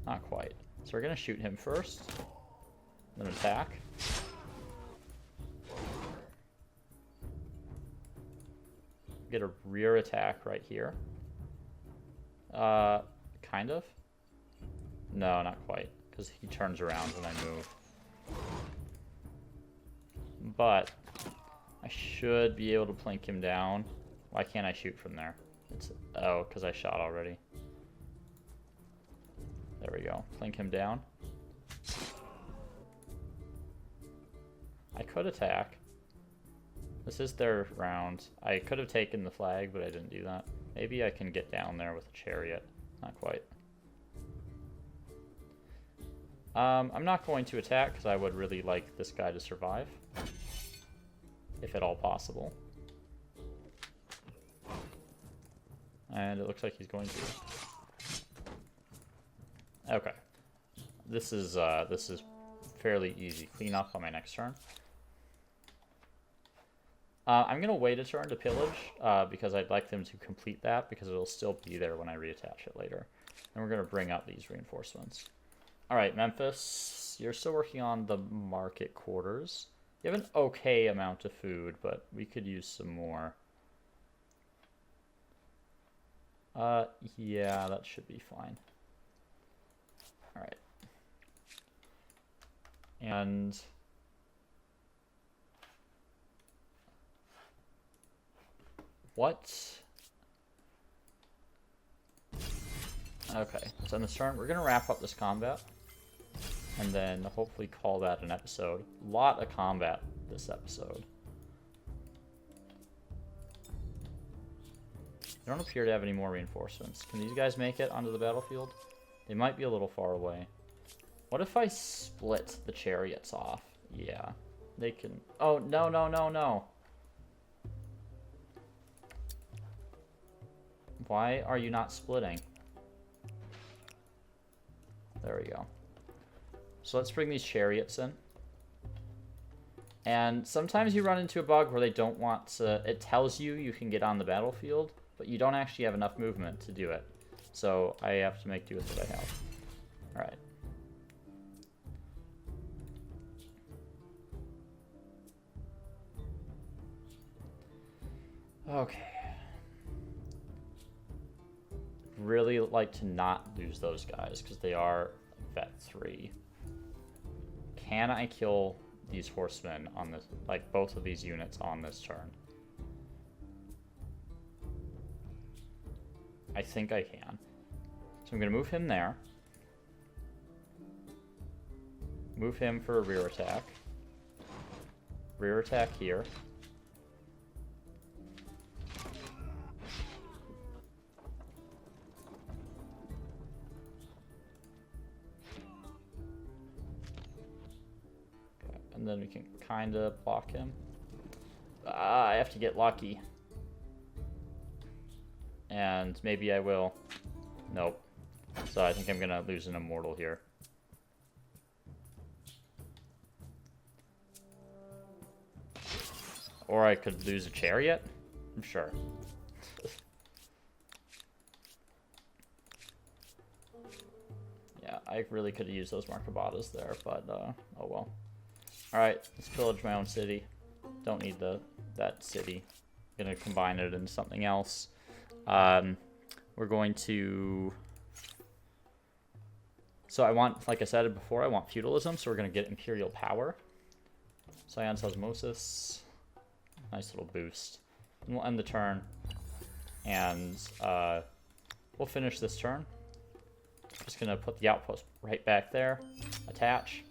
Not quite. So we're gonna shoot him first, then attack. Get a rear attack right here. Kind of. No, not quite, because he turns around when I move. But I should be able to plink him down. Why can't I shoot from there? Oh, because I shot already. There we go. Plink him down. I could attack. This is their round. I could have taken the flag, but I didn't do that. Maybe I can get down there with a Chariot. Not quite. I'm not going to attack because I would really like this guy to survive. If at all possible. And it looks like he's going to. Okay. This is fairly easy cleanup on my next turn. I'm going to wait a turn to pillage because I'd like them to complete that because it'll still be there when I reattach it later. And we're going to bring up these reinforcements. Alright, Memphis, you're still working on the market quarters. You have an okay amount of food, but we could use some more. Yeah, that should be fine. Alright. And... what? Okay, so in this turn, we're going to wrap up this combat. And then hopefully call that an episode. A lot of combat this episode. They don't appear to have any more reinforcements. Can these guys make it onto the battlefield? They might be a little far away. What if I split the chariots off? Yeah, they can... oh, no, no, no, no. Why are you not splitting? There we go. So let's bring these chariots in. And sometimes you run into a bug where they don't want to... it tells you you can get on the battlefield, but you don't actually have enough movement to do it. So I have to make do with what I have. Alright. Okay. Really like to not lose those guys because they are vet 3. Can I kill these horsemen on this, like both of these units on this turn? I think I can. So I'm going to move him there. Move him for a rear attack. Rear attack here. And then we can kind of block him. I have to get lucky. And maybe I will. Nope. So I think I'm going to lose an immortal here. Or I could lose a chariot? I'm sure. Yeah, I really could have used those Markabatas there, but oh well. Alright, let's pillage my own city. Don't need that city. Gonna combine it into something else. We're going to... so I want, like I said before, I want feudalism, so we're gonna get imperial power. Scion's osmosis. Nice little boost. And we'll end the turn. And we'll finish this turn. Just gonna put the outpost right back there. Attach.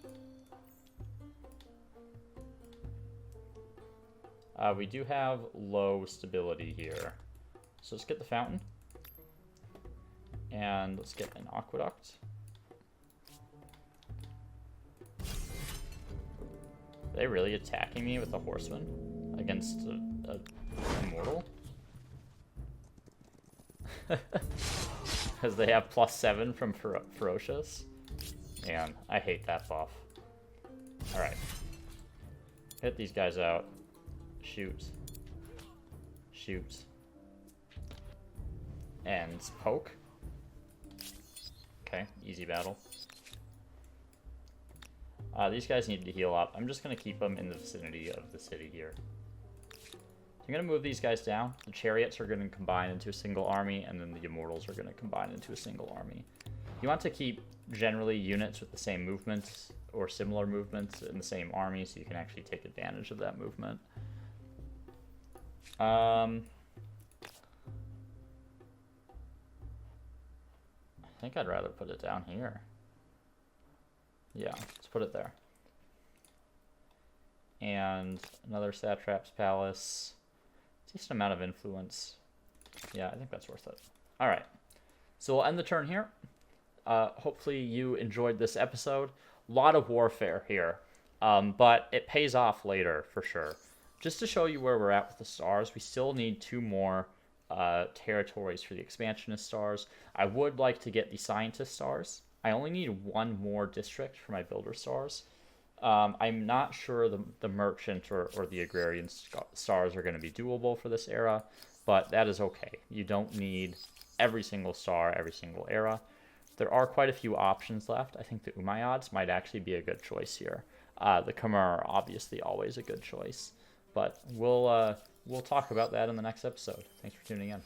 We do have low stability here. So let's get the fountain. And let's get an aqueduct. Are they really attacking me with a horseman against a immortal? Because they have +7 from ferocious. Man, I hate that buff. Alright. Hit these guys out. Shoot. Shoot. And poke. Okay, easy battle. These guys need to heal up. I'm just going to keep them in the vicinity of the city here. I'm going to move these guys down. The chariots are going to combine into a single army, and then the immortals are going to combine into a single army. You want to keep generally units with the same movements or similar movements in the same army so you can actually take advantage of that movement. I think I'd rather put it down here. Yeah, let's put it there. And another satrap's palace. Decent amount of influence. Yeah, I think that's worth it. All right, so we'll end the turn here. Hopefully you enjoyed this episode. A lot of warfare here, but it pays off later for sure. Just to show you where we're at with the stars, we still need 2 more territories for the expansionist stars. I would like to get the scientist stars. I only need 1 more district for my builder stars. I'm not sure the merchant or the agrarian stars are going to be doable for this era, but that is okay. You don't need every single star, every single era. There are quite a few options left. I think the Umayyads might actually be a good choice here. The Khmer are obviously always a good choice. But we'll talk about that in the next episode. Thanks for tuning in.